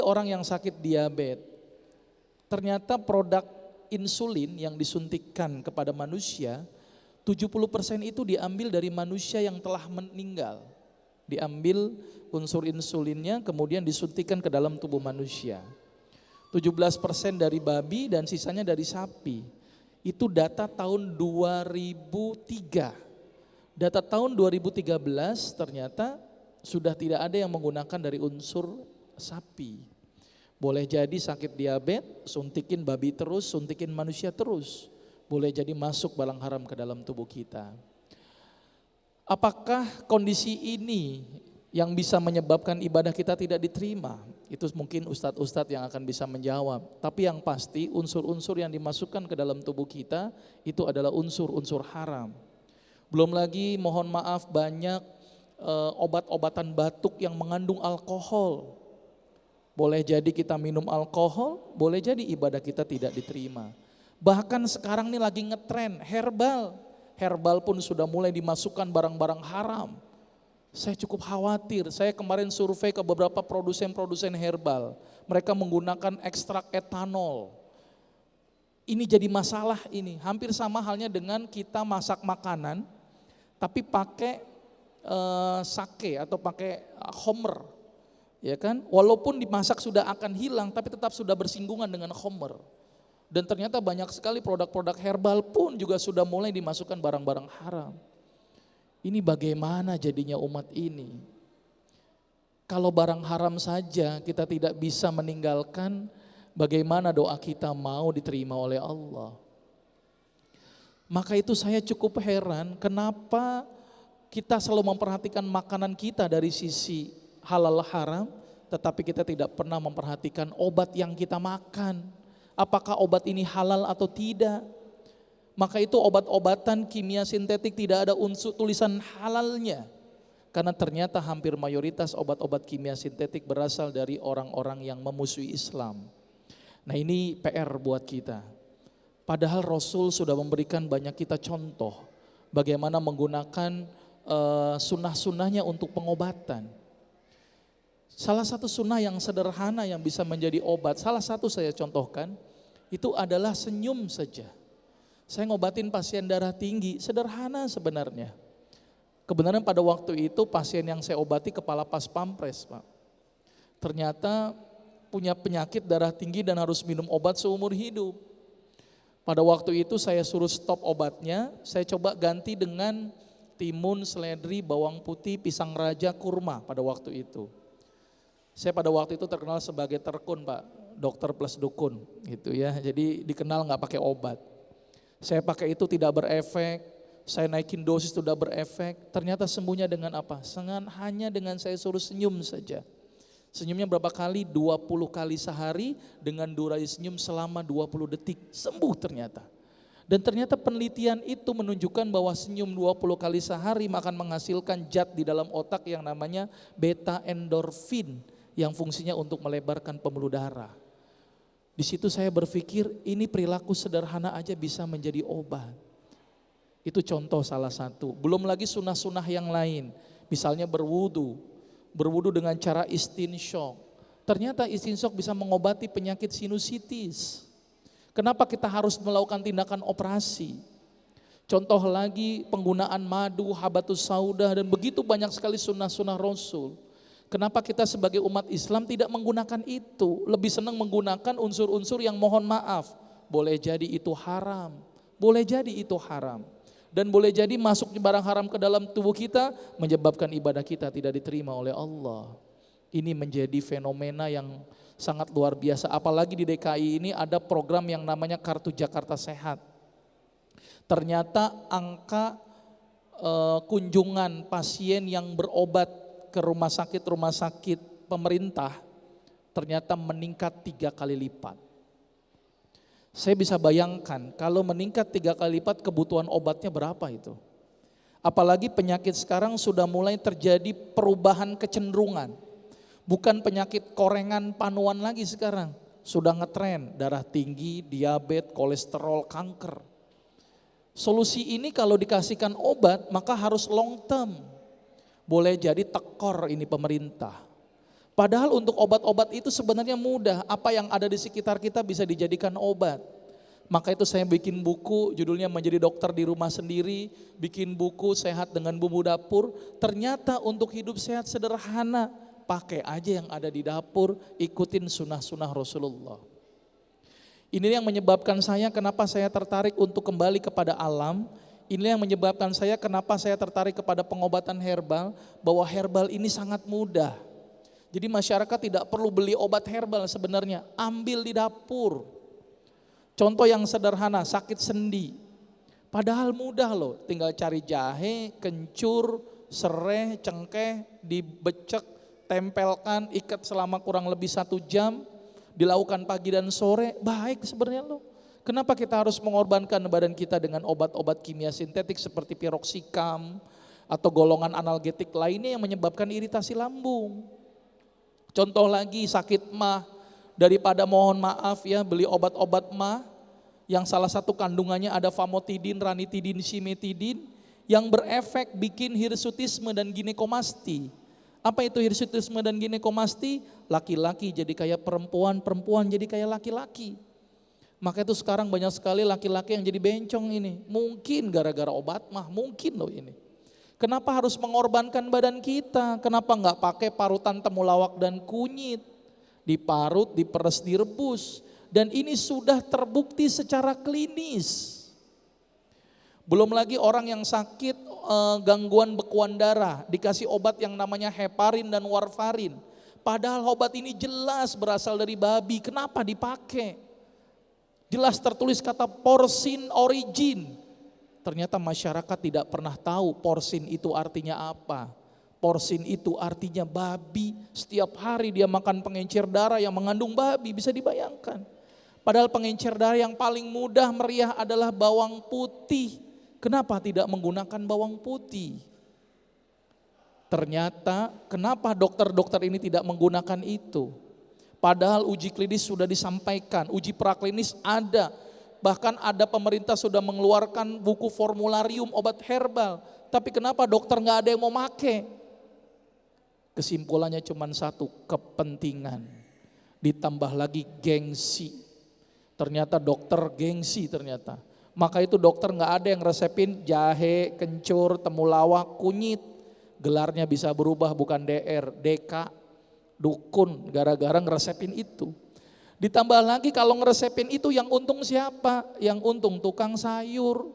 Orang yang sakit diabetes, ternyata produk insulin yang disuntikkan kepada manusia, 70% itu diambil dari manusia yang telah meninggal. Diambil unsur insulinnya kemudian disuntikkan ke dalam tubuh manusia. 17% dari babi dan sisanya dari sapi. Itu data tahun 2003. Data tahun 2013 ternyata sudah tidak ada yang menggunakan dari unsur sapi. Boleh jadi sakit diabetes, suntikin babi terus, suntikin manusia terus. Boleh jadi masuk balang haram ke dalam tubuh kita. Apakah kondisi ini yang bisa menyebabkan ibadah kita tidak diterima? Itu mungkin ustadz-ustadz yang akan bisa menjawab. Tapi yang pasti unsur-unsur yang dimasukkan ke dalam tubuh kita itu adalah unsur-unsur haram. Belum lagi mohon maaf banyak obat-obatan batuk yang mengandung alkohol. Boleh jadi kita minum alkohol, boleh jadi ibadah kita tidak diterima. Bahkan sekarang ini lagi ngetren herbal. Herbal pun sudah mulai dimasukkan barang-barang haram. Saya cukup khawatir, saya kemarin survei ke beberapa produsen-produsen herbal. Mereka menggunakan ekstrak etanol. Ini jadi masalah ini, hampir sama halnya dengan kita masak makanan, tapi pakai sake atau pakai homer. Ya kan, walaupun dimasak sudah akan hilang, tapi tetap sudah bersinggungan dengan khamr. Dan ternyata banyak sekali produk-produk herbal pun juga sudah mulai dimasukkan barang-barang haram. Ini bagaimana jadinya umat ini? Kalau barang haram saja kita tidak bisa meninggalkan, bagaimana doa kita mau diterima oleh Allah? Maka itu saya cukup heran kenapa kita selalu memperhatikan makanan kita dari sisi halal haram, tetapi kita tidak pernah memperhatikan obat yang kita makan. Apakah obat ini halal atau tidak? Maka itu obat-obatan kimia sintetik tidak ada unsur tulisan halalnya. Karena ternyata hampir mayoritas obat-obat kimia sintetik berasal dari orang-orang yang memusuhi Islam. Nah ini PR buat kita. Padahal Rasul sudah memberikan banyak kita contoh bagaimana menggunakan sunnah-sunnahnya untuk pengobatan. Salah satu sunnah yang sederhana yang bisa menjadi obat, salah satu saya contohkan, itu adalah senyum saja. Saya ngobatin pasien darah tinggi, sederhana sebenarnya. Kebenaran pada waktu itu pasien yang saya obati kepala pas pampres, Pak. Ternyata punya penyakit darah tinggi dan harus minum obat seumur hidup. Pada waktu itu saya suruh stop obatnya, saya coba ganti dengan timun, seledri, bawang putih, pisang raja, kurma pada waktu itu. Saya pada waktu itu terkenal sebagai terkun, Pak, dokter plus dukun gitu ya. Jadi dikenal nggak pakai obat. Saya pakai itu tidak berefek, saya naikin dosis tidak berefek. Ternyata sembuhnya dengan apa? Hanya dengan saya suruh senyum saja. Senyumnya berapa kali? 20 kali sehari dengan durasi senyum selama 20 detik. Sembuh ternyata. Dan ternyata penelitian itu menunjukkan bahwa senyum 20 kali sehari akan menghasilkan zat di dalam otak yang namanya beta endorfin, yang fungsinya untuk melebarkan pembuluh darah. Di situ saya berpikir ini perilaku sederhana aja bisa menjadi obat. Itu contoh salah satu. Belum lagi sunnah-sunnah yang lain. Misalnya berwudu dengan cara istinsyaq. Ternyata istinsyaq bisa mengobati penyakit sinusitis. Kenapa kita harus melakukan tindakan operasi? Contoh lagi penggunaan madu, habatus sauda dan begitu banyak sekali sunnah-sunnah Rasul. Kenapa kita sebagai umat Islam tidak menggunakan itu? Lebih senang menggunakan unsur-unsur yang mohon maaf. Boleh jadi itu haram. Boleh jadi itu haram. Dan boleh jadi masuknya barang haram ke dalam tubuh kita menyebabkan ibadah kita tidak diterima oleh Allah. Ini menjadi fenomena yang sangat luar biasa. Apalagi di DKI ini ada program yang namanya Kartu Jakarta Sehat. Ternyata angka kunjungan pasien yang berobat ke rumah sakit pemerintah ternyata meningkat 3 kali lipat. Saya bisa bayangkan kalau meningkat 3 kali lipat kebutuhan obatnya berapa itu. Apalagi penyakit sekarang sudah mulai terjadi perubahan kecenderungan. Bukan penyakit korengan panuan lagi sekarang. Sudah ngetren darah tinggi, diabetes, kolesterol, kanker. Solusi ini kalau dikasihkan obat maka harus long term. Boleh jadi tekor ini pemerintah. Padahal untuk obat-obat itu sebenarnya mudah, apa yang ada di sekitar kita bisa dijadikan obat. Maka itu saya bikin buku judulnya Menjadi Dokter di Rumah Sendiri, bikin buku Sehat dengan Bumbu Dapur. Ternyata untuk hidup sehat sederhana, pakai aja yang ada di dapur, ikutin sunnah-sunnah Rasulullah. Ini yang menyebabkan saya kenapa saya tertarik untuk kembali kepada alam. Ini yang menyebabkan saya kenapa saya tertarik kepada pengobatan herbal, bahwa herbal ini sangat mudah. Jadi masyarakat tidak perlu beli obat herbal sebenarnya, ambil di dapur. Contoh yang sederhana, sakit sendi. Padahal mudah loh, tinggal cari jahe, kencur, sereh, cengkeh, dibecek, tempelkan, ikat selama kurang lebih 1 jam, dilakukan pagi dan sore, baik sebenarnya loh. Kenapa kita harus mengorbankan badan kita dengan obat-obat kimia sintetik seperti piroksikam atau golongan analgetik lainnya yang menyebabkan iritasi lambung. Contoh lagi sakit mah, daripada mohon maaf ya beli obat-obat mah yang salah satu kandungannya ada famotidin, ranitidin, simetidin yang berefek bikin hirsutisme dan ginekomasti. Apa itu hirsutisme dan ginekomasti? Laki-laki jadi kayak perempuan, perempuan jadi kayak laki-laki. Maka itu sekarang banyak sekali laki-laki yang jadi bencong ini. Mungkin gara-gara obat mah, mungkin loh ini. Kenapa harus mengorbankan badan kita? Kenapa enggak pakai parutan temulawak dan kunyit? Diparut, diperes, direbus. Dan ini sudah terbukti secara klinis. Belum lagi orang yang sakit gangguan bekuan darah, dikasih obat yang namanya heparin dan warfarin. Padahal obat ini jelas berasal dari babi, kenapa dipakai? Jelas tertulis kata porsin origin. Ternyata masyarakat tidak pernah tahu porsin itu artinya apa. Porsin itu artinya babi, setiap hari dia makan pengencer darah yang mengandung babi, bisa dibayangkan. Padahal pengencer darah yang paling mudah meriah adalah bawang putih. Kenapa tidak menggunakan bawang putih? Ternyata kenapa dokter-dokter ini tidak menggunakan itu? Padahal uji klinis sudah disampaikan, uji praklinis ada. Bahkan ada pemerintah sudah mengeluarkan buku formularium obat herbal. Tapi kenapa dokter nggak ada yang mau make? Kesimpulannya cuma satu, kepentingan. Ditambah lagi gengsi. Ternyata dokter gengsi ternyata. Maka itu dokter nggak ada yang resepin jahe, kencur, temulawak, kunyit. Gelarnya bisa berubah bukan DR, DK, dukun gara-gara ngeresepin itu. Ditambah lagi kalau ngeresepin itu yang untung siapa? Yang untung tukang sayur,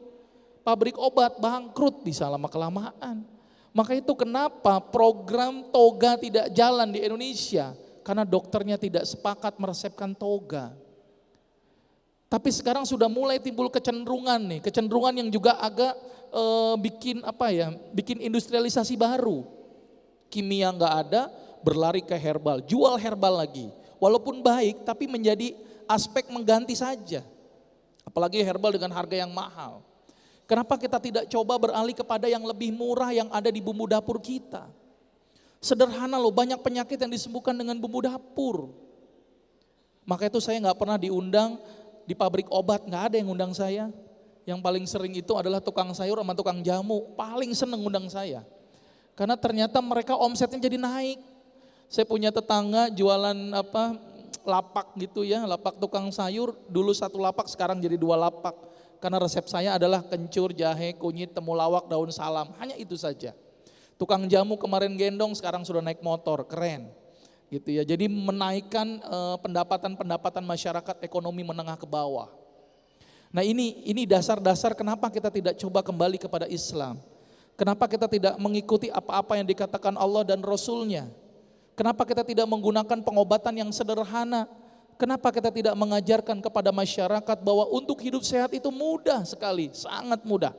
pabrik obat bangkrut bisa lama-kelamaan. Maka itu kenapa program toga tidak jalan di Indonesia? Karena dokternya tidak sepakat meresepkan toga. Tapi sekarang sudah mulai timbul kecenderungan nih, kecenderungan yang juga agak bikin industrialisasi baru. Kimia nggak ada, berlari ke herbal, jual herbal lagi. Walaupun baik, tapi menjadi aspek mengganti saja. Apalagi herbal dengan harga yang mahal. Kenapa kita tidak coba beralih kepada yang lebih murah yang ada di bumbu dapur kita? Sederhana loh, banyak penyakit yang disembuhkan dengan bumbu dapur. Maka itu saya nggak pernah diundang di pabrik obat, nggak ada yang undang saya. Yang paling sering itu adalah tukang sayur sama tukang jamu, paling seneng undang saya. Karena ternyata mereka omsetnya jadi naik. Saya punya tetangga jualan lapak gitu ya, lapak tukang sayur, dulu 1 lapak sekarang jadi 2 lapak. Karena resep saya adalah kencur, jahe, kunyit, temulawak, daun salam, hanya itu saja. Tukang jamu kemarin gendong, sekarang sudah naik motor, keren. Gitu ya. Jadi menaikkan pendapatan masyarakat ekonomi menengah ke bawah. Nah ini dasar-dasar kenapa kita tidak coba kembali kepada Islam. Kenapa kita tidak mengikuti apa-apa yang dikatakan Allah dan Rasulnya. Kenapa kita tidak menggunakan pengobatan yang sederhana? Kenapa kita tidak mengajarkan kepada masyarakat bahwa untuk hidup sehat itu mudah sekali, sangat mudah.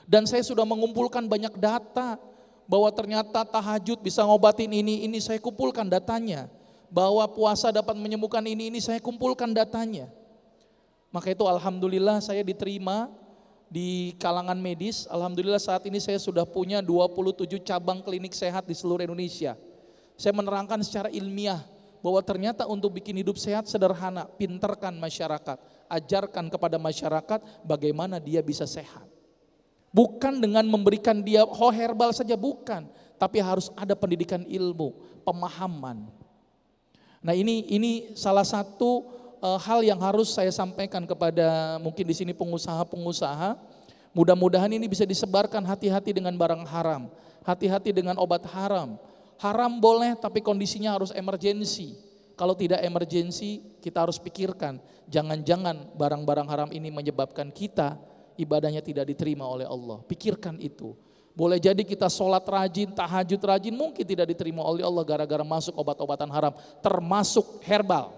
Dan saya sudah mengumpulkan banyak data bahwa ternyata tahajud bisa ngobatin ini saya kumpulkan datanya. Bahwa puasa dapat menyembuhkan ini saya kumpulkan datanya. Maka itu alhamdulillah saya diterima di kalangan medis. Alhamdulillah saat ini saya sudah punya 27 cabang klinik sehat di seluruh Indonesia. Saya menerangkan secara ilmiah bahwa ternyata untuk bikin hidup sehat sederhana, pinterkan masyarakat, ajarkan kepada masyarakat bagaimana dia bisa sehat. Bukan dengan memberikan dia herbal saja, bukan. tapi harus ada pendidikan ilmu, pemahaman. Nah ini salah satu hal yang harus saya sampaikan kepada mungkin di sini pengusaha-pengusaha. Mudah-mudahan ini bisa disebarkan, hati-hati dengan barang haram, hati-hati dengan obat haram. Haram boleh tapi kondisinya harus emergensi. Kalau tidak emergensi kita harus pikirkan, jangan-jangan barang-barang haram ini menyebabkan kita ibadahnya tidak diterima oleh Allah. Pikirkan itu. Boleh jadi kita sholat rajin, tahajud rajin, mungkin tidak diterima oleh Allah gara-gara masuk obat-obatan haram, termasuk herbal.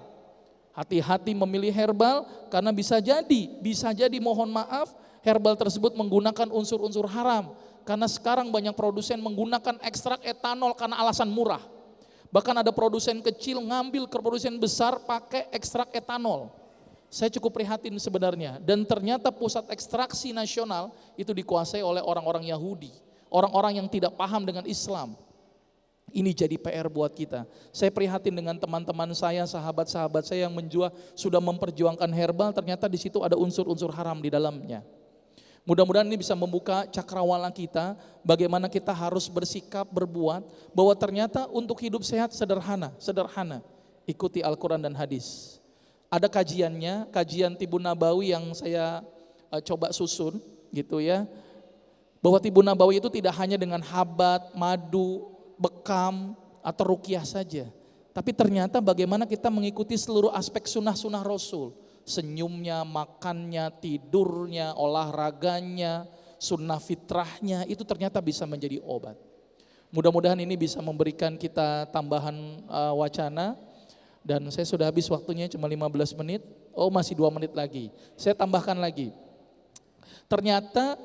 Hati-hati memilih herbal karena bisa jadi mohon maaf herbal tersebut menggunakan unsur-unsur haram. Karena sekarang banyak produsen menggunakan ekstrak etanol karena alasan murah. Bahkan ada produsen kecil ngambil ke produsen besar pakai ekstrak etanol. Saya cukup prihatin sebenarnya. Dan ternyata pusat ekstraksi nasional itu dikuasai oleh orang-orang Yahudi. Orang-orang yang tidak paham dengan Islam. Ini jadi PR buat kita. Saya prihatin dengan teman-teman saya, sahabat-sahabat saya yang sudah memperjuangkan herbal, ternyata di situ ada unsur-unsur haram di dalamnya. Mudah-mudahan ini bisa membuka cakrawala kita, bagaimana kita harus bersikap, berbuat, bahwa ternyata untuk hidup sehat sederhana. Ikuti Al-Quran dan hadis. Ada kajiannya, kajian Tibun Nabawi yang saya coba susun gitu ya. Bahwa Tibun Nabawi itu tidak hanya dengan habat, madu, bekam, atau ruqyah saja. Tapi ternyata bagaimana kita mengikuti seluruh aspek sunnah-sunnah Rasul. Senyumnya, makannya, tidurnya, olahraganya, sunnah fitrahnya, itu ternyata bisa menjadi obat. Mudah-mudahan ini bisa memberikan kita tambahan wacana. Dan saya sudah habis waktunya cuma 15 menit. Oh masih 2 menit lagi. Saya tambahkan lagi. Ternyata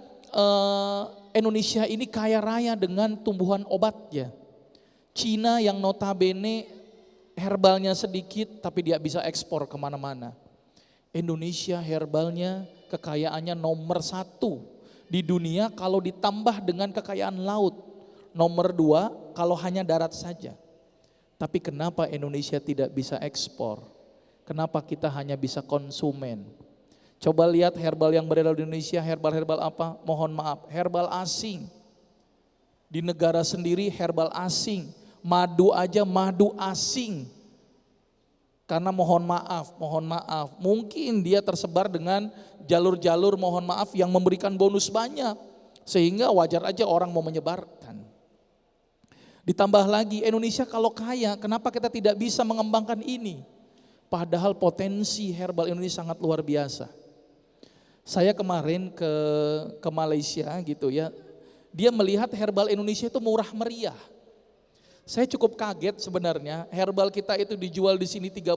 Indonesia ini kaya raya dengan tumbuhan obatnya. Cina yang notabene herbalnya sedikit tapi dia bisa ekspor kemana-mana. Indonesia herbalnya kekayaannya nomor 1 di dunia kalau ditambah dengan kekayaan laut. Nomor 2 kalau hanya darat saja. Tapi kenapa Indonesia tidak bisa ekspor? Kenapa kita hanya bisa konsumen? Coba lihat herbal yang beredar di Indonesia, herbal-herbal apa? Mohon maaf, herbal asing. Di negara sendiri herbal asing. Madu aja madu asing. Karena mohon maaf, mungkin dia tersebar dengan jalur-jalur mohon maaf yang memberikan bonus banyak. Sehingga wajar aja orang mau menyebarkan. Ditambah lagi Indonesia kalau kaya, kenapa kita tidak bisa mengembangkan ini? Padahal potensi herbal Indonesia sangat luar biasa. Saya kemarin ke Malaysia gitu ya, dia melihat herbal Indonesia itu murah meriah. Saya cukup kaget sebenarnya, herbal kita itu dijual di sini 30.000,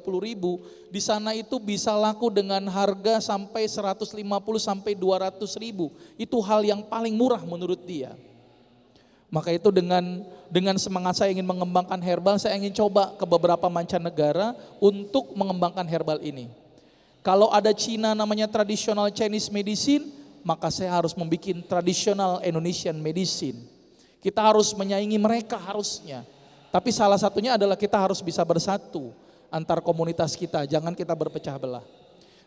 di sana itu bisa laku dengan harga sampai 150 sampai 200.000. Itu hal yang paling murah menurut dia. Maka itu dengan semangat saya ingin mengembangkan herbal, saya ingin coba ke beberapa mancanegara untuk mengembangkan herbal ini. Kalau ada Cina namanya traditional Chinese medicine, maka saya harus membuat traditional Indonesian medicine. Kita harus menyaingi mereka harusnya. Tapi salah satunya adalah kita harus bisa bersatu antar komunitas kita, jangan kita berpecah belah.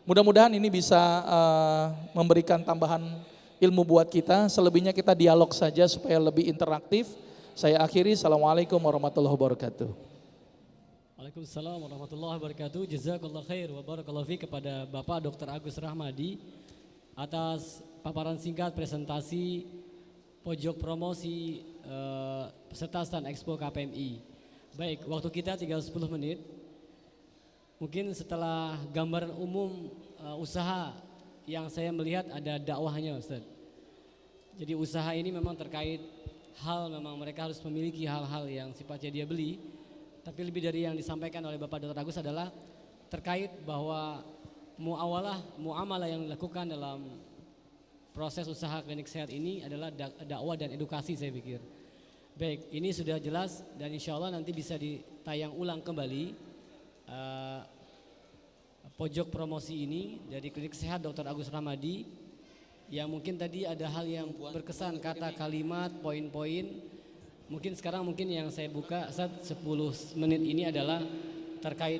Mudah-mudahan ini bisa memberikan tambahan ilmu buat kita, selebihnya kita dialog saja supaya lebih interaktif. Saya akhiri, Assalamualaikum warahmatullahi wabarakatuh. Waalaikumsalam warahmatullahi wabarakatuh. Jazakallah khair wa barakallahu fiik kepada Bapak Dr. Agus Rahmadi atas paparan singkat presentasi pojok promosi peserta stand Expo KPMI. Baik, waktu kita tinggal 10 menit. Mungkin setelah gambaran umum usaha yang saya melihat ada dakwahnya Ustaz. Jadi usaha ini memang terkait memang mereka harus memiliki hal-hal yang sifatnya dia beli. Tapi lebih dari yang disampaikan oleh Bapak Dr. Agus adalah terkait bahwa muamalah yang dilakukan dalam proses usaha klinik sehat ini adalah dakwah dan edukasi saya pikir. Baik, ini sudah jelas dan insya Allah nanti bisa ditayang ulang kembali pojok promosi ini dari klinik sehat Dr. Agus Rahmadi yang mungkin tadi ada hal yang berkesan kata kalimat poin-poin. Mungkin sekarang yang saya buka saat 10 menit ini adalah terkait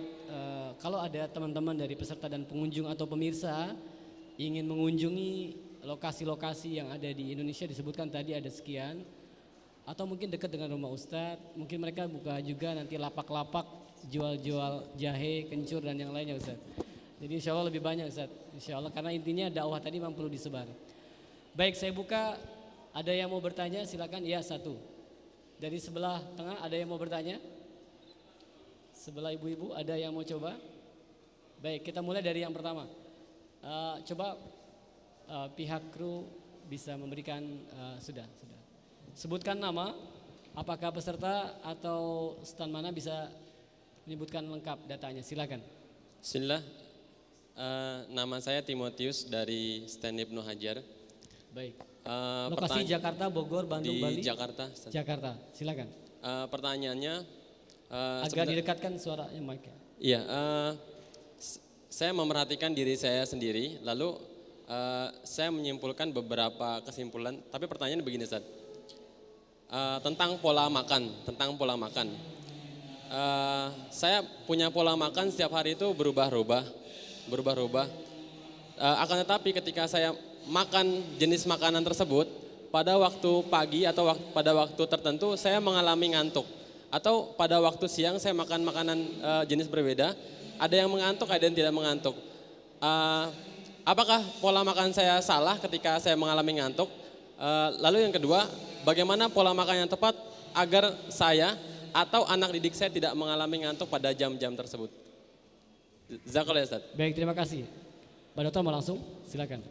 kalau ada teman-teman dari peserta dan pengunjung atau pemirsa ingin mengunjungi lokasi-lokasi yang ada di Indonesia disebutkan tadi ada sekian. atau mungkin dekat dengan rumah Ustadz, mungkin mereka buka juga nanti lapak-lapak jual-jual jahe, kencur dan yang lainnya Ustadz. Jadi insya Allah lebih banyak Ustadz, insya Allah, karena intinya dakwah tadi memang perlu disebar. Baik, saya buka, ada yang mau bertanya silakan. Ya, satu. Dari sebelah tengah ada yang mau bertanya? Sebelah ibu-ibu ada yang mau coba? Baik, kita mulai dari yang pertama. Coba pihak kru bisa memberikan, sudah. Sebutkan nama, apakah peserta atau stand mana, bisa menyebutkan lengkap datanya, silakan. Bismillah, nama saya Timotius dari stand Ibnu Hajar. Baik. Lokasi Jakarta, Bogor, Bandung, di Bali? Jakarta. Jakarta, silakan. Pertanyaannya, Agak didekatkan suaranya mic. Iya, saya memerhatikan diri saya sendiri, lalu saya menyimpulkan beberapa kesimpulan. Tapi pertanyaannya begini, Ustaz. Tentang pola makan, saya punya pola makan setiap hari itu berubah-ubah. Akan tetapi ketika saya makan jenis makanan tersebut, pada waktu pagi atau pada waktu tertentu saya mengalami ngantuk. Atau pada waktu siang saya makan makanan jenis berbeda, ada yang mengantuk, ada yang tidak mengantuk. Apakah pola makan saya salah ketika saya mengalami ngantuk? Lalu yang kedua, bagaimana pola makan yang tepat agar saya atau anak didik saya tidak mengalami ngantuk pada jam-jam tersebut? Jazakallah Ustaz. Baik, terima kasih. Pak Dokter mau langsung, silakan.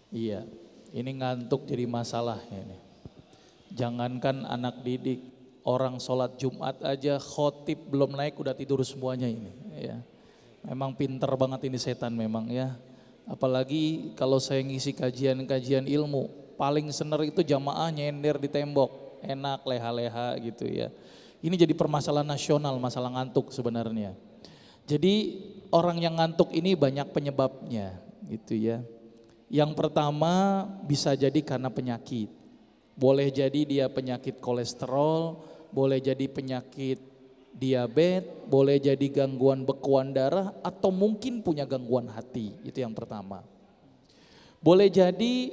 Iya, ini ngantuk jadi masalah ini. Jangankan anak didik, orang sholat Jumat aja khotib belum naik udah tidur semuanya ini. Ya, memang pinter banget ini setan memang ya. Apalagi kalau saya ngisi kajian-kajian ilmu, paling sener itu jamaah nyender di tembok, enak leha-leha gitu ya. Ini jadi permasalahan nasional, masalah ngantuk sebenarnya. Jadi orang yang ngantuk ini banyak penyebabnya gitu ya. Yang pertama bisa jadi karena penyakit. Boleh jadi dia penyakit kolesterol, boleh jadi penyakit diabetes, boleh jadi gangguan bekuan darah, atau mungkin punya gangguan hati. Itu yang pertama. Boleh jadi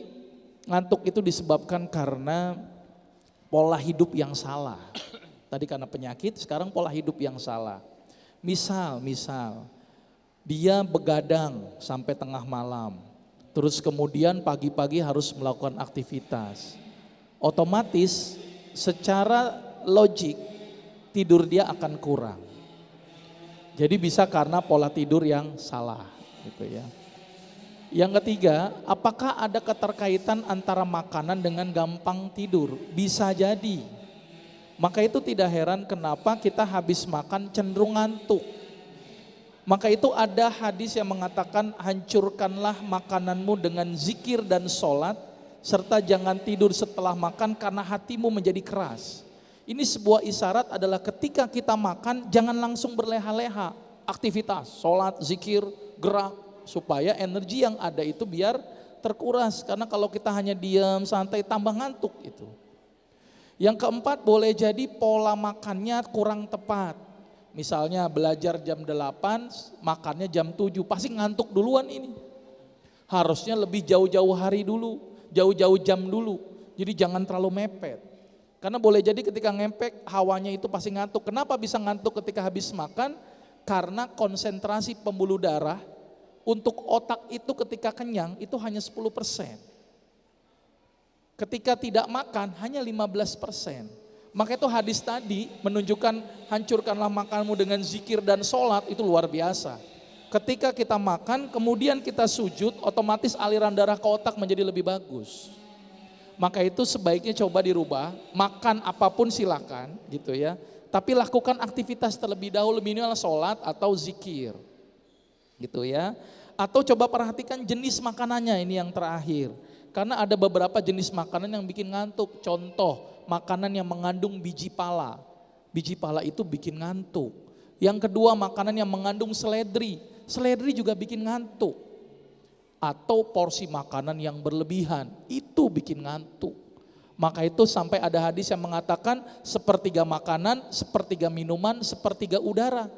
ngantuk itu disebabkan karena pola hidup yang salah. Tadi karena penyakit, sekarang pola hidup yang salah. Misal dia begadang sampai tengah malam, terus kemudian pagi-pagi harus melakukan aktivitas. Otomatis secara logik tidur dia akan kurang. Jadi bisa karena pola tidur yang salah gitu ya. Yang ketiga, apakah ada keterkaitan antara makanan dengan gampang tidur? Bisa jadi. Maka itu tidak heran kenapa kita habis makan cenderung ngantuk. Maka itu ada hadis yang mengatakan hancurkanlah makananmu dengan zikir dan sholat, serta jangan tidur setelah makan karena hatimu menjadi keras. Ini sebuah isyarat adalah ketika kita makan jangan langsung berleha-leha. Aktivitas, sholat, zikir, gerak, supaya energi yang ada itu biar terkuras. Karena kalau kita hanya diam, santai, tambah ngantuk itu. Yang keempat, boleh jadi pola makannya kurang tepat. Misalnya belajar jam 8, makannya jam 7, pasti ngantuk duluan ini. Harusnya lebih jauh-jauh hari dulu, jauh-jauh jam dulu. Jadi jangan terlalu mepet. Karena boleh jadi ketika ngempek hawanya itu pasti ngantuk. Kenapa bisa ngantuk ketika habis makan? Karena konsentrasi pembuluh darah untuk otak itu ketika kenyang itu hanya 10%. Ketika tidak makan hanya 15%. Maka itu hadis tadi menunjukkan hancurkanlah makanmu dengan zikir dan sholat, itu luar biasa. Ketika kita makan kemudian kita sujud, otomatis aliran darah ke otak menjadi lebih bagus. Maka itu sebaiknya coba dirubah, makan apapun silakan gitu ya. Tapi lakukan aktivitas terlebih dahulu, minimal sholat atau zikir gitu ya. Atau coba perhatikan jenis makanannya, ini yang terakhir. Karena ada beberapa jenis makanan yang bikin ngantuk. Contoh, makanan yang mengandung biji pala. Biji pala itu bikin ngantuk. Yang kedua, makanan yang mengandung seledri. Seledri juga bikin ngantuk. Atau porsi makanan yang berlebihan, itu bikin ngantuk. Maka itu sampai ada hadis yang mengatakan sepertiga makanan, sepertiga minuman, sepertiga udara.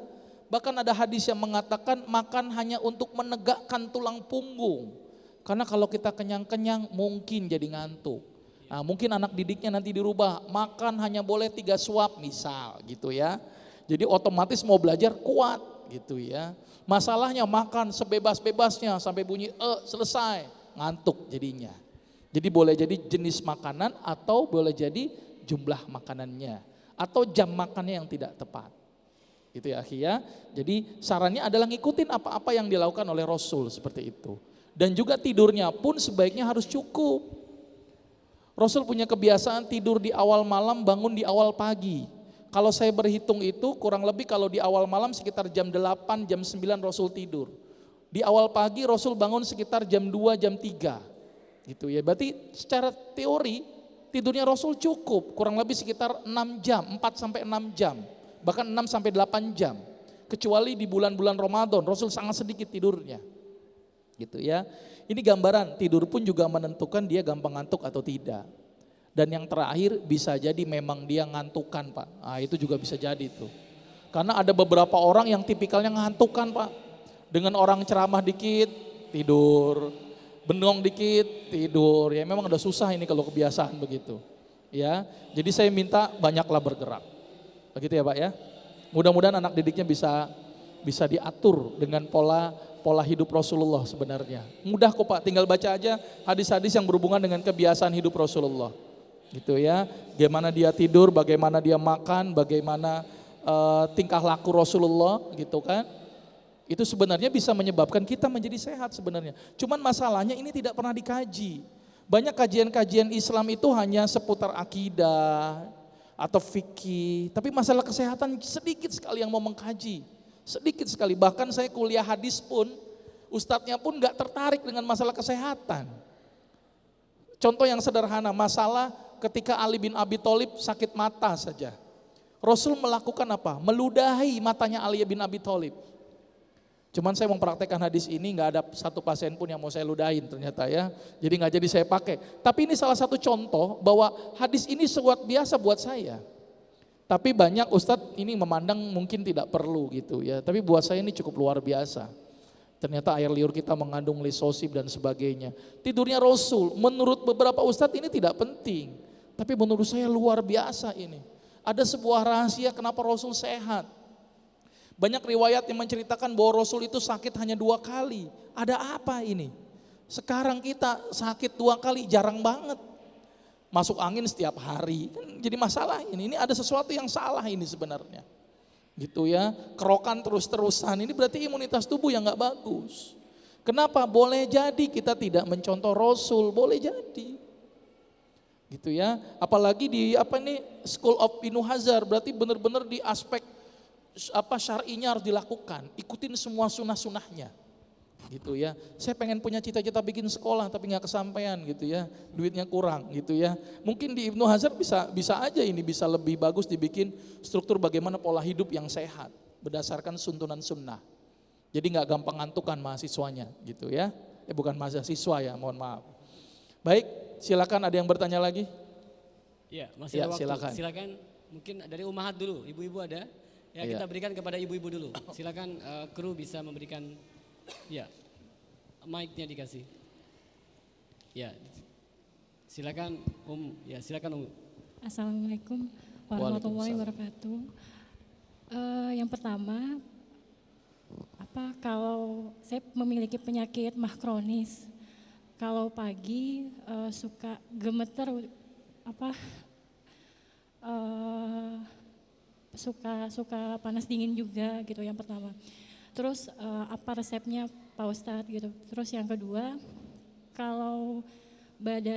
Bahkan ada hadis yang mengatakan makan hanya untuk menegakkan tulang punggung. Karena kalau kita kenyang-kenyang mungkin jadi ngantuk. Nah, mungkin anak didiknya nanti dirubah, makan hanya boleh 3 suap misal gitu ya. Jadi otomatis mau belajar kuat gitu ya. Masalahnya makan sebebas-bebasnya sampai bunyi selesai, ngantuk jadinya. Jadi boleh jadi jenis makanan atau boleh jadi jumlah makanannya. Atau jam makannya yang tidak tepat. Gitu ya akhi ya. Jadi sarannya adalah ngikutin apa-apa yang dilakukan oleh Rasul seperti itu. Dan juga tidurnya pun sebaiknya harus cukup. Rasul punya kebiasaan tidur di awal malam, bangun di awal pagi. Kalau saya berhitung itu kurang lebih kalau di awal malam sekitar jam 8, jam 9 Rasul tidur. Di awal pagi Rasul bangun sekitar jam 2, jam 3. Gitu ya. Berarti secara teori tidurnya Rasul cukup, kurang lebih sekitar 6 jam, 4 sampai 6 jam. Bahkan 6 sampai 8 jam. Kecuali di bulan-bulan Ramadan, Rasul sangat sedikit tidurnya. Gitu ya. Ini gambaran, tidur pun juga menentukan dia gampang ngantuk atau tidak. Dan yang terakhir bisa jadi memang dia ngantukan Pak. Nah, itu juga bisa jadi tuh. Karena ada beberapa orang yang tipikalnya ngantukan Pak. Dengan orang ceramah dikit, tidur. Bengong dikit, tidur. Ya memang udah susah ini kalau kebiasaan begitu. Ya, jadi saya minta banyaklah bergerak. Begitu ya Pak ya. Mudah-mudahan anak didiknya bisa diatur dengan pola hidup Rasulullah sebenarnya. Mudah kok Pak, tinggal baca aja hadis-hadis yang berhubungan dengan kebiasaan hidup Rasulullah. Gitu ya, bagaimana dia tidur, bagaimana dia makan, bagaimana tingkah laku Rasulullah gitu kan. Itu sebenarnya bisa menyebabkan kita menjadi sehat sebenarnya. Cuman masalahnya ini tidak pernah dikaji. Banyak kajian-kajian Islam itu hanya seputar akidah atau fikih, tapi masalah kesehatan sedikit sekali yang mau mengkaji. Sedikit sekali, bahkan saya kuliah hadis pun, ustadznya pun gak tertarik dengan masalah kesehatan. Contoh yang sederhana, masalah ketika Ali bin Abi Thalib sakit mata saja. Rasul melakukan apa? Meludahi matanya Ali bin Abi Thalib. Cuman saya mempraktekkan hadis ini, gak ada satu pasien pun yang mau saya ludahin ternyata ya. Jadi gak jadi saya pakai. Tapi ini salah satu contoh bahwa hadis ini sesuatu biasa buat saya. Tapi banyak ustadz ini memandang mungkin tidak perlu gitu ya. Tapi buat saya ini cukup luar biasa. Ternyata air liur kita mengandung lisosib dan sebagainya. Tidurnya Rasul, menurut beberapa ustadz ini tidak penting. Tapi menurut saya luar biasa ini. Ada sebuah rahasia kenapa Rasul sehat. Banyak riwayat yang menceritakan bahwa Rasul itu sakit hanya 2 kali. Ada apa ini? Sekarang kita sakit 2 kali jarang banget. Masuk angin setiap hari, kan jadi masalah ini ada sesuatu yang salah ini sebenarnya. Gitu ya, kerokan terus-terusan, ini berarti imunitas tubuh yang gak bagus. Kenapa? Boleh jadi kita tidak mencontoh Rasul, boleh jadi. Gitu ya, apalagi di School of Ibnu Hazar, berarti benar-benar di aspek syar'inya harus dilakukan, ikutin semua sunnah-sunnahnya. Gitu ya, saya pengen punya cita-cita bikin sekolah tapi nggak kesampaian gitu ya, duitnya kurang gitu ya. Mungkin di Ibnu Hazar bisa aja ini bisa lebih bagus dibikin struktur bagaimana pola hidup yang sehat berdasarkan suntunan sunnah. Jadi nggak gampang ngantukan mahasiswanya gitu ya. Bukan mahasiswa ya, mohon maaf. Baik, silakan ada yang bertanya lagi? Ya, masih ada waktu. Silakan. Mungkin dari Ummahat dulu, ibu-ibu ada? Ya, kita berikan kepada ibu-ibu dulu. Silakan kru bisa memberikan. Ya, mic-nya dikasih. Ya, silakan silakan Assalamualaikum warahmatullahi wabarakatuh. Yang pertama, kalau saya memiliki penyakit mah kronis, kalau pagi suka gemeter, suka panas dingin juga gitu yang pertama. Terus apa resepnya Pak Ustadz gitu. Terus yang kedua, kalau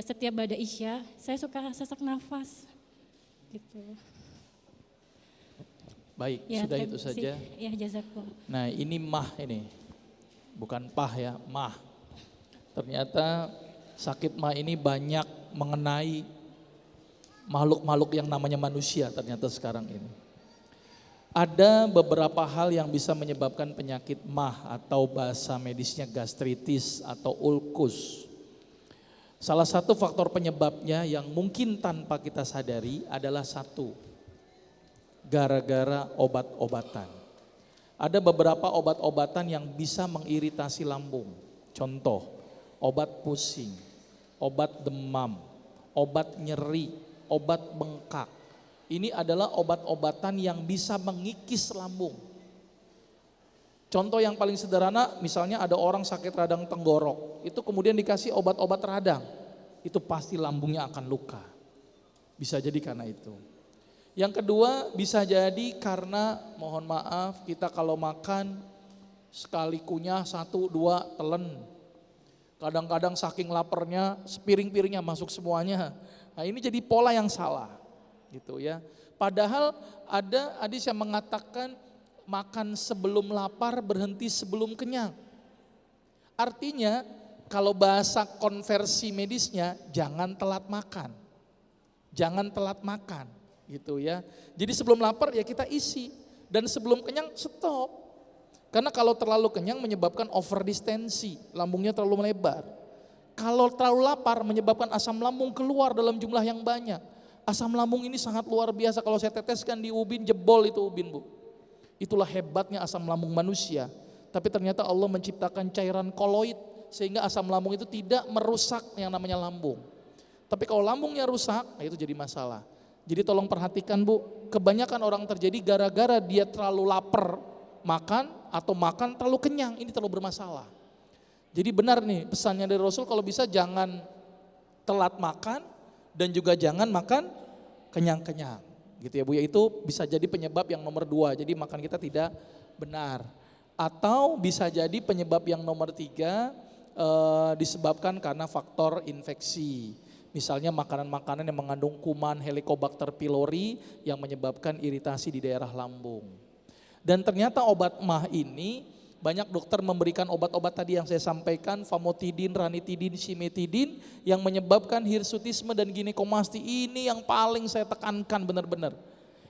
setiap bada isya, saya suka sesak nafas gitu. Baik, Ya, sudah itu saja. Ya, jazakallah. Nah ini mah ini, bukan pah ya, mah. Ternyata sakit mah ini banyak mengenai makhluk-makhluk yang namanya manusia ternyata sekarang ini. Ada beberapa hal yang bisa menyebabkan penyakit mah atau bahasa medisnya gastritis atau ulkus. Salah satu faktor penyebabnya yang mungkin tanpa kita sadari adalah gara-gara obat-obatan. Ada beberapa obat-obatan yang bisa mengiritasi lambung. Contoh, obat pusing, obat demam, obat nyeri, obat bengkak. Ini adalah obat-obatan yang bisa mengikis lambung. Contoh yang paling sederhana, misalnya ada orang sakit radang tenggorok, itu kemudian dikasih obat-obat radang, itu pasti lambungnya akan luka. Bisa jadi karena itu. Yang kedua bisa jadi karena, mohon maaf, kita kalau makan sekali kunyah 1-2 telen. Kadang-kadang saking laparnya sepiring-piringnya masuk semuanya. Nah ini jadi pola yang salah gitu ya. Padahal ada hadis yang mengatakan makan sebelum lapar, berhenti sebelum kenyang. Artinya kalau bahasa konversi medisnya jangan telat makan. Jangan telat makan gitu ya. Jadi sebelum lapar ya kita isi dan sebelum kenyang stop. Karena kalau terlalu kenyang menyebabkan overdistensi, lambungnya terlalu melebar. Kalau terlalu lapar menyebabkan asam lambung keluar dalam jumlah yang banyak. Asam lambung ini sangat luar biasa, kalau saya teteskan di ubin jebol itu ubin Bu. Itulah hebatnya asam lambung manusia. Tapi ternyata Allah menciptakan cairan koloid sehingga asam lambung itu tidak merusak yang namanya lambung. Tapi kalau lambungnya rusak, nah itu jadi masalah. Jadi tolong perhatikan Bu, kebanyakan orang terjadi gara-gara dia terlalu lapar makan atau makan terlalu kenyang, ini terlalu bermasalah. Jadi benar nih pesannya dari Rasul, kalau bisa jangan telat makan dan juga jangan makan kenyang-kenyang. Gitu ya Bu, ya itu bisa jadi penyebab yang nomor 2, jadi makan kita tidak benar. Atau bisa jadi penyebab yang nomor 3 disebabkan karena faktor infeksi. Misalnya makanan-makanan yang mengandung kuman Helicobacter pylori yang menyebabkan iritasi di daerah lambung. Dan ternyata obat MAH ini banyak dokter memberikan obat-obat tadi yang saya sampaikan, famotidin, ranitidin, simetidin yang menyebabkan hirsutisme dan ginekomasti. Ini yang paling saya tekankan benar-benar.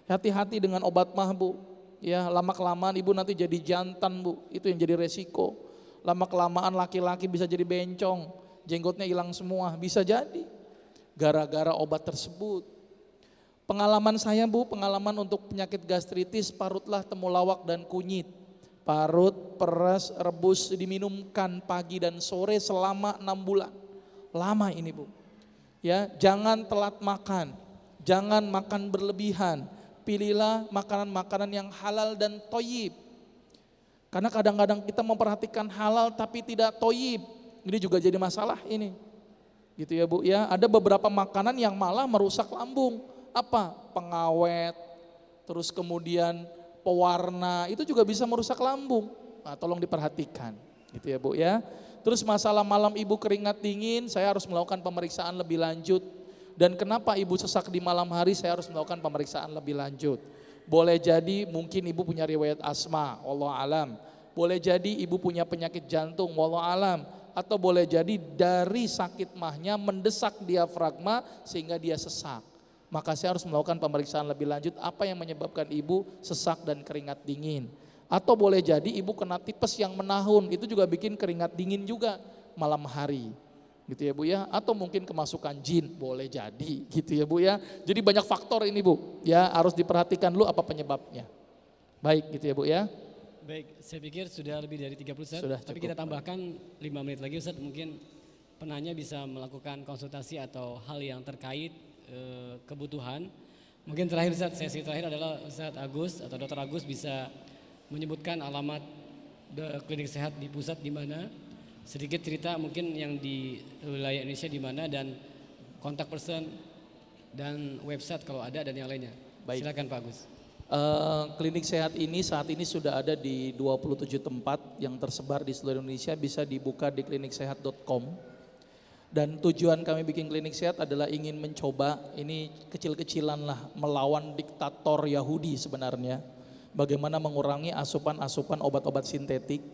Hati-hati dengan obat MAH Bu. Ya, lama-kelamaan ibu nanti jadi jantan Bu, itu yang jadi resiko. Lama-kelamaan laki-laki bisa jadi bencong, jenggotnya hilang semua, bisa jadi gara-gara obat tersebut. Pengalaman saya Bu, pengalaman untuk penyakit gastritis, parutlah temulawak dan kunyit. Parut, peras, rebus, diminumkan pagi dan sore selama 6 bulan. Lama ini Bu. Ya, jangan telat makan, jangan makan berlebihan. Pilihlah makanan-makanan yang halal dan thayyib. Karena kadang-kadang kita memperhatikan halal tapi tidak thayyib. Ini juga jadi masalah ini. Gitu ya Bu ya. Ada beberapa makanan yang malah merusak lambung. Apa? Pengawet, terus kemudian pewarna, itu juga bisa merusak lambung. Nah, tolong diperhatikan. Gitu ya Bu ya. Terus masalah malam ibu keringat dingin, saya harus melakukan pemeriksaan lebih lanjut. Dan kenapa ibu sesak di malam hari, saya harus melakukan pemeriksaan lebih lanjut. Boleh jadi mungkin ibu punya riwayat asma, wallahu alam. Boleh jadi ibu punya penyakit jantung, wallahu alam. Atau boleh jadi dari sakit mahnya mendesak diafragma sehingga dia sesak. Maka saya harus melakukan pemeriksaan lebih lanjut apa yang menyebabkan ibu sesak dan keringat dingin. Atau boleh jadi ibu kena tipes yang menahun, itu juga bikin keringat dingin juga malam hari. Gitu ya Bu ya, atau mungkin kemasukan jin, boleh jadi gitu ya Bu ya. Jadi banyak faktor ini Bu, ya harus diperhatikan dulu apa penyebabnya. Baik gitu ya Bu ya. Baik, saya pikir sudah lebih dari 30 Ustaz, Sudah tapi cukup. kita tambahkan 5 menit lagi Ustaz, mungkin penanya bisa melakukan konsultasi atau hal yang terkait kebutuhan. Mungkin terakhir Ustaz, sesi terakhir adalah Ustaz Agus atau Dr. Agus bisa menyebutkan alamat klinik sehat di pusat di mana, sedikit cerita mungkin yang di wilayah Indonesia di mana dan kontak person dan website kalau ada dan yang lainnya. Baik. Silakan Pak Agus. Klinik sehat ini saat ini sudah ada di 27 tempat yang tersebar di seluruh Indonesia, bisa dibuka di kliniksehat.com. Dan tujuan kami bikin klinik sehat adalah ingin mencoba, ini kecil-kecilan lah, melawan diktator Yahudi sebenarnya. Bagaimana mengurangi asupan-asupan obat-obat sintetik.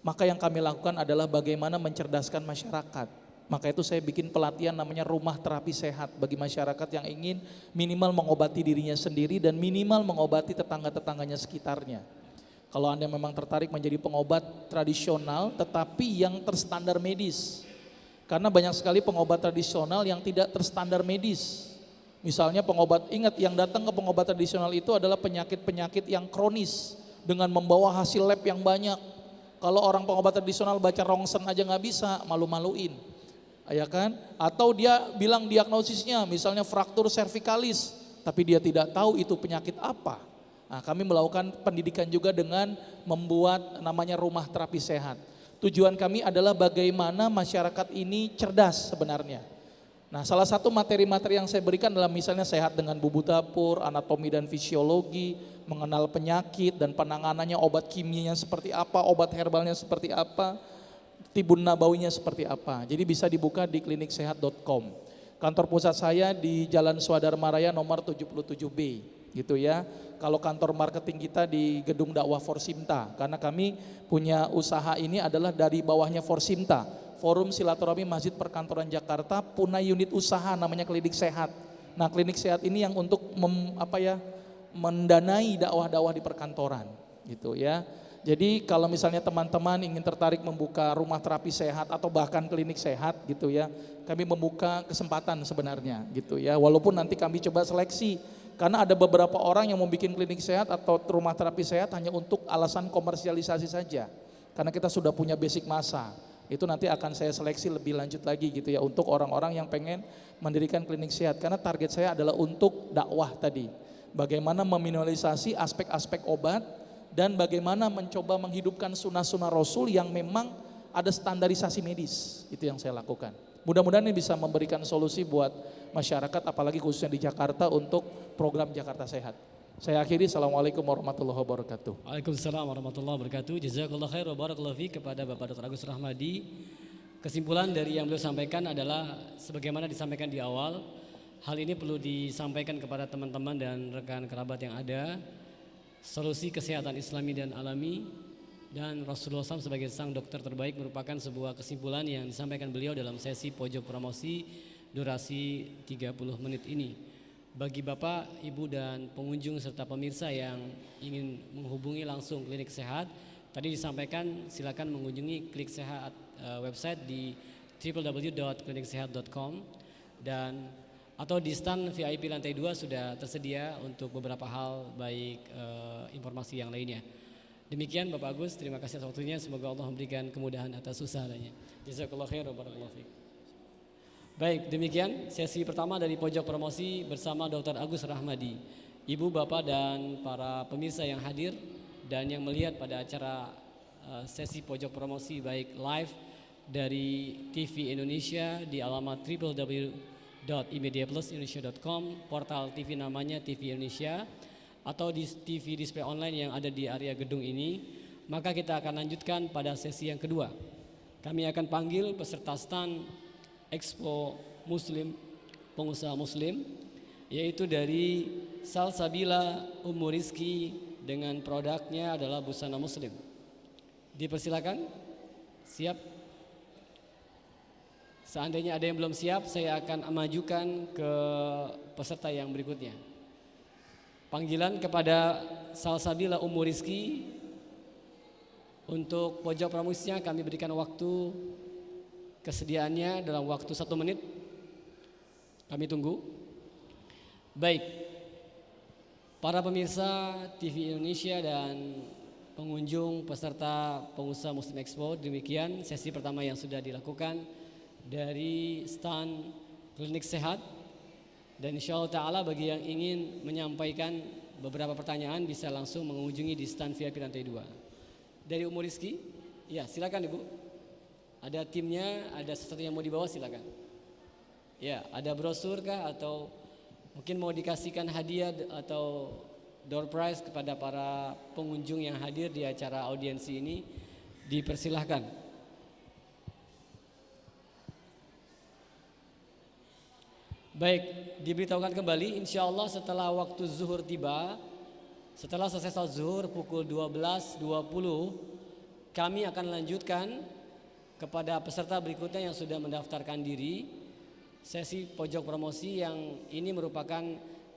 Maka yang kami lakukan adalah bagaimana mencerdaskan masyarakat. Maka itu saya bikin pelatihan namanya rumah terapi sehat bagi masyarakat yang ingin minimal mengobati dirinya sendiri dan minimal mengobati tetangga-tetangganya sekitarnya. Kalau Anda memang tertarik menjadi pengobat tradisional tetapi yang terstandar medis. Karena banyak sekali pengobat tradisional yang tidak terstandar medis. Misalnya pengobat, ingat yang datang ke pengobat tradisional itu adalah penyakit-penyakit yang kronis dengan membawa hasil lab yang banyak. Kalau orang pengobat tradisional baca rongsen aja nggak bisa, malu-maluin. ya kan? Atau dia bilang diagnosisnya misalnya fraktur servikalis, tapi dia tidak tahu itu penyakit apa. Nah, kami melakukan pendidikan juga dengan membuat namanya rumah terapi sehat. Tujuan kami adalah bagaimana masyarakat ini cerdas sebenarnya. Nah, salah satu materi-materi yang saya berikan adalah misalnya sehat dengan bumbu dapur, anatomi dan fisiologi, mengenal penyakit dan penanganannya, obat kimianya seperti apa, obat herbalnya seperti apa, tibun nabawinya seperti apa. Jadi bisa dibuka di kliniksehat.com. Kantor pusat saya di Jalan Swadharma Raya nomor 77B gitu ya. Kalau kantor marketing kita di Gedung Dakwah Forsimta, karena kami punya usaha ini adalah dari bawahnya Forsimta, Forum Silaturahmi Masjid Perkantoran Jakarta, punya unit usaha namanya Klinik Sehat. Nah, Klinik Sehat ini yang untuk mendanai dakwah-dakwah di perkantoran gitu ya. Jadi kalau misalnya teman-teman ingin tertarik membuka rumah terapi sehat atau bahkan klinik sehat gitu ya, kami membuka kesempatan sebenarnya gitu ya. Walaupun nanti kami coba seleksi, karena ada beberapa orang yang mau bikin klinik sehat atau rumah terapi sehat hanya untuk alasan komersialisasi saja. Karena kita sudah punya basic massa, itu nanti akan saya seleksi lebih lanjut lagi gitu ya, untuk orang-orang yang pengen mendirikan klinik sehat. Karena target saya adalah untuk dakwah tadi, bagaimana meminimalisasi aspek-aspek obat, dan bagaimana mencoba menghidupkan sunnah-sunnah Rasul yang memang ada standarisasi medis. Itu yang saya lakukan. Mudah-mudahan ini bisa memberikan solusi buat masyarakat, apalagi khususnya di Jakarta untuk program Jakarta Sehat. Saya akhiri, Assalamualaikum warahmatullahi wabarakatuh. Waalaikumsalam warahmatullahi wabarakatuh. Jazakallah khair wa barakallahu fiik kepada Bapak Dr. Agus Rahmadi. Kesimpulan dari yang beliau sampaikan adalah sebagaimana disampaikan di awal, hal ini perlu disampaikan kepada teman-teman dan rekan kerabat yang ada. Solusi kesehatan Islami dan alami dan Rasulullah SAW sebagai sang dokter terbaik merupakan sebuah kesimpulan yang disampaikan beliau dalam sesi pojok promosi durasi 30 menit ini. Bagi Bapak, Ibu dan pengunjung serta pemirsa yang ingin menghubungi langsung Klinik Sehat, tadi disampaikan silakan mengunjungi Klinik Sehat website di www.kliniksehat.com dan atau di stand VIP lantai 2 sudah tersedia untuk beberapa hal baik informasi yang lainnya. Demikian Bapak Agus, terima kasih atas waktunya, semoga Allah memberikan kemudahan atas usahanya. Jazakallahu khair wa barakallahu fiik. Baik, demikian sesi pertama dari pojok promosi bersama Dr. Agus Rahmadi. Ibu, Bapak dan para pemirsa yang hadir dan yang melihat pada acara sesi pojok promosi baik live dari TV Indonesia di alamat www.imediaplusindonesia.com, portal TV namanya TV Indonesia, atau di TV display online yang ada di area gedung ini, maka kita akan lanjutkan pada sesi yang kedua. Kami akan panggil peserta stand Expo Muslim, pengusaha Muslim, yaitu dari Salsabila Ummu Rizki dengan produknya adalah busana Muslim. Dipersilakan, siap? Seandainya ada yang belum siap, saya akan majukan ke peserta yang berikutnya. Panggilan kepada Salsabila Ummu Rizki. Untuk pojok promosinya kami berikan waktu kesediaannya dalam waktu 1 menit. Kami tunggu. Baik, para pemirsa TV Indonesia dan pengunjung peserta pengusaha Muslim Expo, demikian sesi pertama yang sudah dilakukan dari stand Klinik Sehat. Dan insya Allah ta'ala bagi yang ingin menyampaikan beberapa pertanyaan bisa langsung mengunjungi di stand VIP lantai 2. Dari Ummu Rizki, ya silakan Ibu. Ada timnya, ada sesuatu yang mau dibawa silakan. Ya, ada brosur kah atau mungkin mau dikasihkan hadiah atau door prize kepada para pengunjung yang hadir di acara audiensi ini, dipersilahkan. Baik, diberitahukan kembali insya Allah setelah waktu zuhur tiba, setelah selesai salat zuhur pukul 12.20, kami akan lanjutkan kepada peserta berikutnya yang sudah mendaftarkan diri. Sesi pojok promosi yang ini merupakan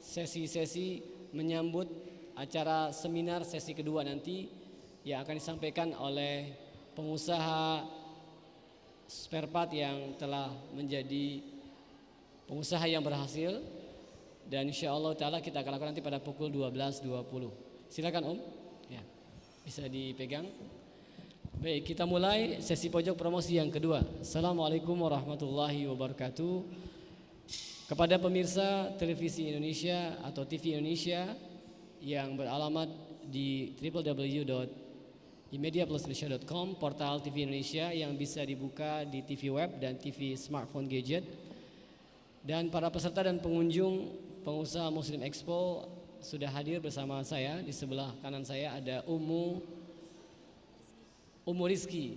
sesi-sesi menyambut acara seminar sesi kedua nanti yang akan disampaikan oleh pengusaha spare part yang telah menjadi pengusaha yang berhasil, dan insya Allah ta'ala kita akan lakukan nanti pada pukul 12.20. Silakan Om, ya, bisa dipegang. Baik, kita mulai sesi pojok promosi yang kedua. Assalamualaikum warahmatullahi wabarakatuh. Kepada pemirsa televisi Indonesia atau TV Indonesia yang beralamat di www.imediaplusindonesia.com, portal TV Indonesia yang bisa dibuka di TV web dan TV smartphone gadget. Dan para peserta dan pengunjung pengusaha Muslim Expo sudah hadir bersama saya. Di sebelah kanan saya ada Umu Rizki,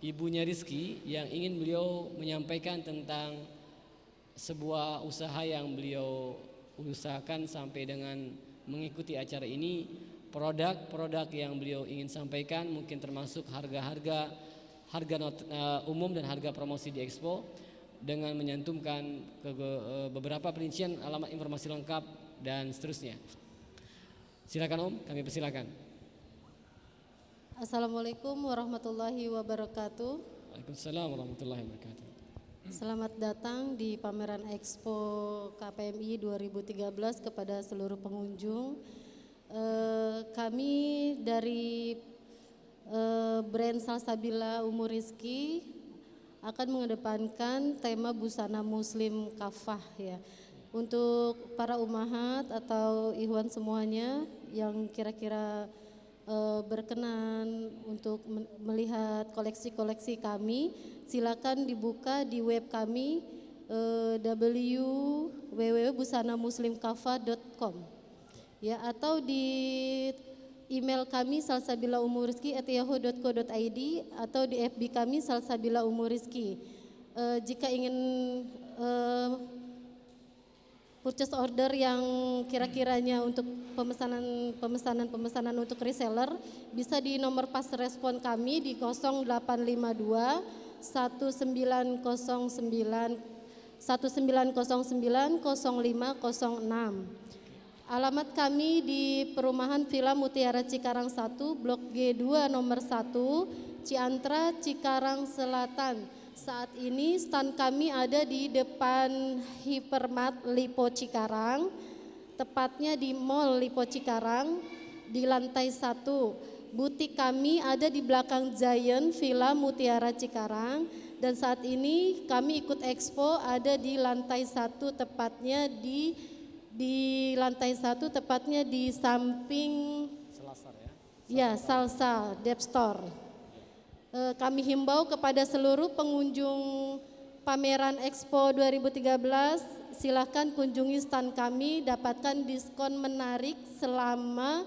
ibunya Rizki, yang ingin beliau menyampaikan tentang sebuah usaha yang beliau usahakan sampai dengan mengikuti acara ini. Produk-produk yang beliau ingin sampaikan mungkin termasuk harga umum dan harga promosi di Expo, dengan menyantumkan beberapa perincian alamat informasi lengkap dan seterusnya. Silakan Om, kami persilakan. Assalamualaikum warahmatullahi wabarakatuh. Waalaikumsalam warahmatullahi wabarakatuh. Selamat datang di pameran Expo KPMI 2013 kepada seluruh pengunjung. Kami dari brand Salsabila Umu Rizki akan mengedepankan tema busana muslim kafah ya. Untuk para umahat atau ikhwan semuanya yang kira-kira berkenan untuk melihat koleksi-koleksi kami, silakan dibuka di web kami www.busanamuslimkafah.com ya, atau di email kami salsabilaumurizki@yahoo.co.id atau di FB kami Salsabila Umu Rizki. Jika ingin purchase order yang kira-kiranya untuk pemesanan untuk reseller, bisa di nomor pas respon kami di 0852 1909 0506. Alamat kami di Perumahan Villa Mutiara Cikarang 1, Blok G2 nomor 1, Ciantra, Cikarang Selatan. Saat ini stand kami ada di depan Hypermart Lipo Cikarang, tepatnya di Mall Lipo Cikarang di lantai 1. Butik kami ada di belakang Giant Villa Mutiara Cikarang, dan saat ini kami ikut expo ada di lantai 1, tepatnya di lantai 1, tepatnya di samping Selasar ya. Ya, Salsa Dep Store. Kami himbau kepada seluruh pengunjung pameran Expo 2013, silahkan kunjungi stand kami, dapatkan diskon menarik selama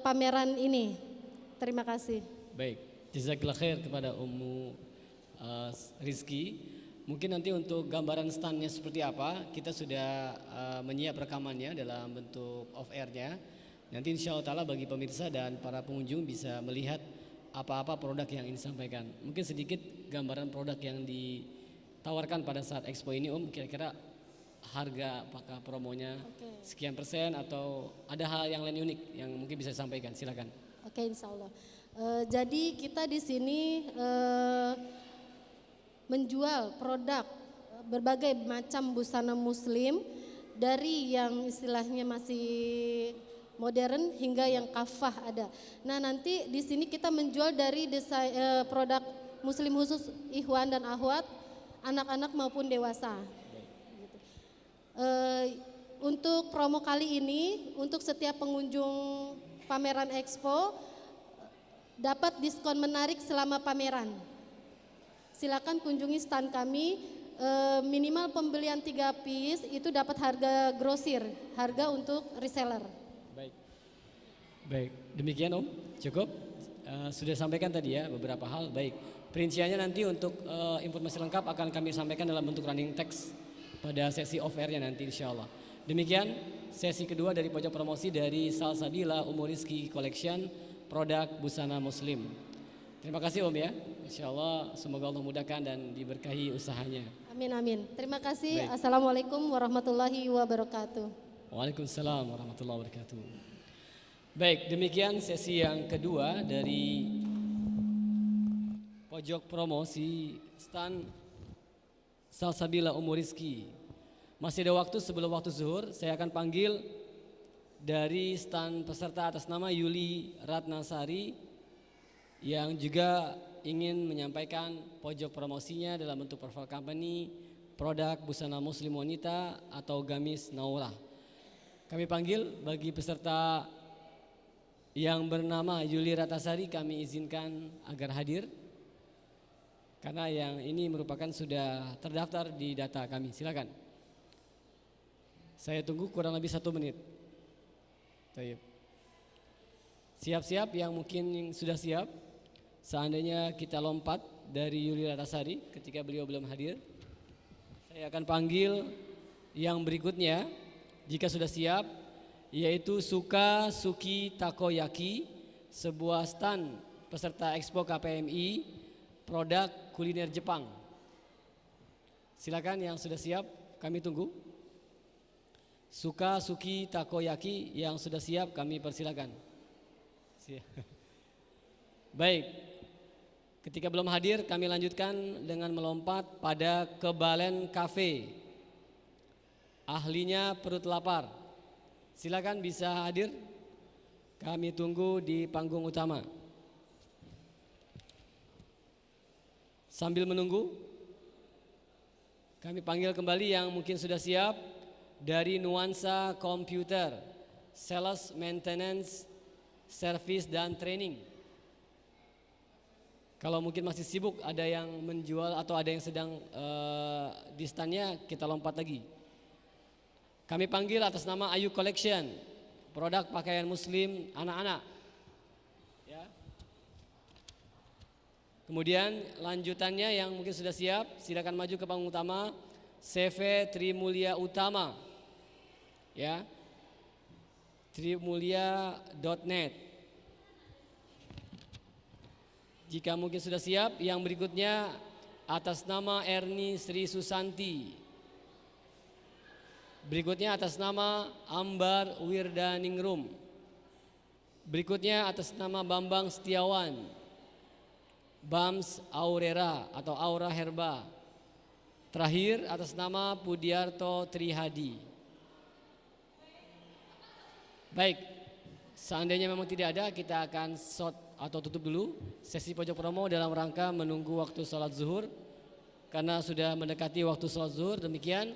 pameran ini. Terima kasih. Baik, jazakallah khair kepada Ummu Rizki. Mungkin nanti untuk gambaran standnya seperti apa, kita sudah menyiap rekamannya dalam bentuk off airnya. Nanti insya Allah ta'ala bagi pemirsa dan para pengunjung bisa melihat apa-apa produk yang ingin disampaikan. Mungkin sedikit gambaran produk yang ditawarkan pada saat expo ini Om, kira-kira harga apakah promonya sekian persen atau ada hal yang lain unik yang mungkin bisa disampaikan, silakan. Oke, insya Allah. Jadi kita di sini menjual produk berbagai macam busana muslim, dari yang istilahnya masih modern hingga yang kafah ada. Nah, nanti di sini kita menjual dari produk muslim khusus ikhwan dan akhwat, anak-anak maupun dewasa. Gitu. Untuk promo kali ini, untuk setiap pengunjung pameran Expo dapat diskon menarik selama pameran. Silakan kunjungi stand kami. Minimal pembelian 3 piece itu dapat harga grosir, harga untuk reseller. Baik, demikian Om, cukup. Sudah sampaikan tadi ya beberapa hal. Baik, perinciannya nanti untuk informasi lengkap akan kami sampaikan dalam bentuk running text pada sesi off airnya nanti insya Allah. Demikian sesi kedua dari pojok promosi dari Salsabila Umu Rizki Collection, produk busana muslim. Terima kasih Om ya, insya Allah semoga Allah mudahkan dan diberkahi usahanya. Amin amin. Terima kasih. Baik. Assalamualaikum warahmatullahi wabarakatuh. Waalaikumsalam warahmatullahi wabarakatuh. Baik, demikian sesi yang kedua dari pojok promosi stand Salsabila Umu Rizki. Masih ada waktu sebelum waktu zuhur, saya akan panggil dari stand peserta atas nama Yuli Ratnasari yang juga ingin menyampaikan pojok promosinya dalam bentuk profile company, produk busana muslim wanita atau gamis Naura. Kami panggil bagi peserta yang bernama Yuli Ratasari, kami izinkan agar hadir karena yang ini merupakan sudah terdaftar di data kami. Silakan. Saya tunggu kurang lebih 1 menit. Baik. Siap-siap yang mungkin sudah siap. Seandainya kita lompat dari Yuli Ratasari ketika beliau belum hadir, saya akan panggil yang berikutnya jika sudah siap, yaitu Suka Suki Takoyaki, sebuah stand peserta Expo KPMI produk kuliner Jepang. Silakan yang sudah siap, kami tunggu. Suka Suki Takoyaki yang sudah siap, kami persilakan. Baik. Ketika belum hadir, kami lanjutkan dengan melompat pada Kebalen Cafe. Ahlinya perut lapar. Silakan bisa hadir. Kami tunggu di panggung utama. Sambil menunggu, kami panggil kembali yang mungkin sudah siap dari Nuansa Computer, Sales, Maintenance, Service dan Training. Kalau mungkin masih sibuk, ada yang menjual atau ada yang sedang di standnya, kita lompat lagi. Kami panggil atas nama Ayu Collection, produk pakaian muslim anak-anak. Ya. Kemudian lanjutannya yang mungkin sudah siap, silakan maju ke panggung utama. CV Trimulya Utama, ya, trimulya.net. Jika mungkin sudah siap, yang berikutnya atas nama Erni Sri Susanti. Berikutnya atas nama Ambar Wirdaningrum. Berikutnya atas nama Bambang Setiawan, Bams Aurera atau Aura Herba. Terakhir atas nama Pudiarto Trihadi. Baik, seandainya memang tidak ada, kita akan short atau tutup dulu sesi pojok promo dalam rangka menunggu waktu sholat zuhur. Karena sudah mendekati waktu sholat zuhur, demikian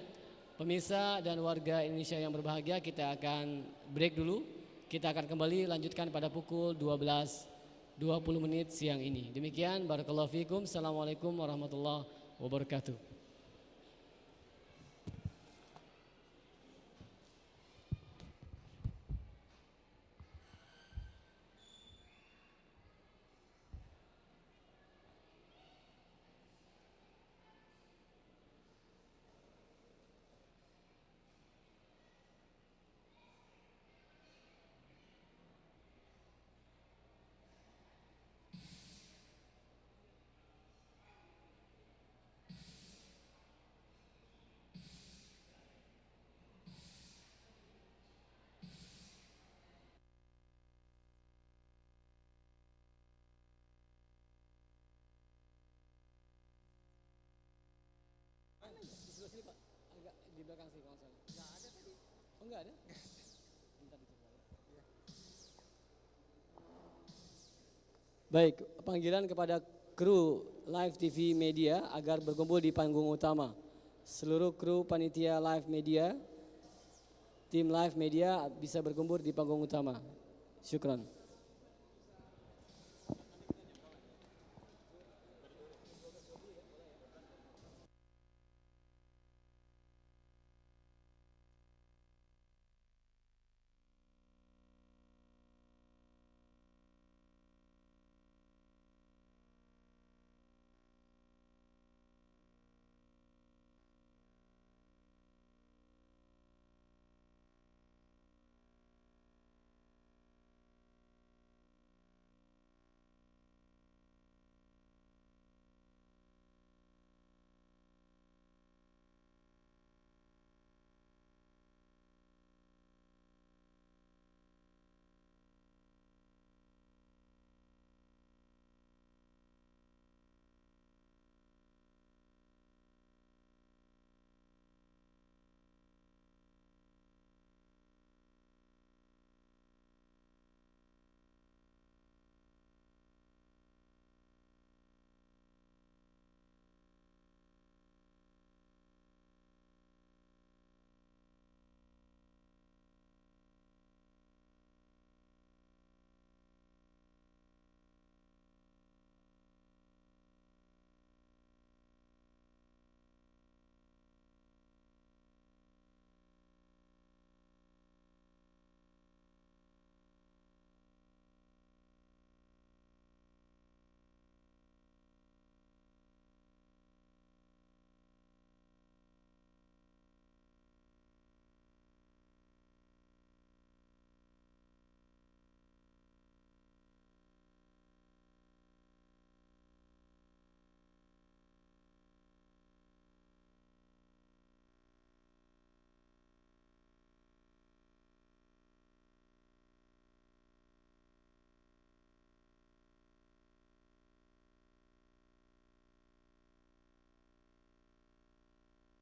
pemirsa dan warga Indonesia yang berbahagia, kita akan break dulu. Kita akan kembali lanjutkan pada pukul 12.20 siang ini. Demikian, barakallahu fikum. Assalamualaikum warahmatullahi wabarakatuh. Di belakang sih kalau salah. Enggak ada tadi. Oh enggak ada? Bentar dicoba. Ya. Baik, panggilan kepada kru Live TV Media agar berkumpul di panggung utama. Seluruh kru panitia Live Media, tim Live Media bisa berkumpul di panggung utama. Syukran.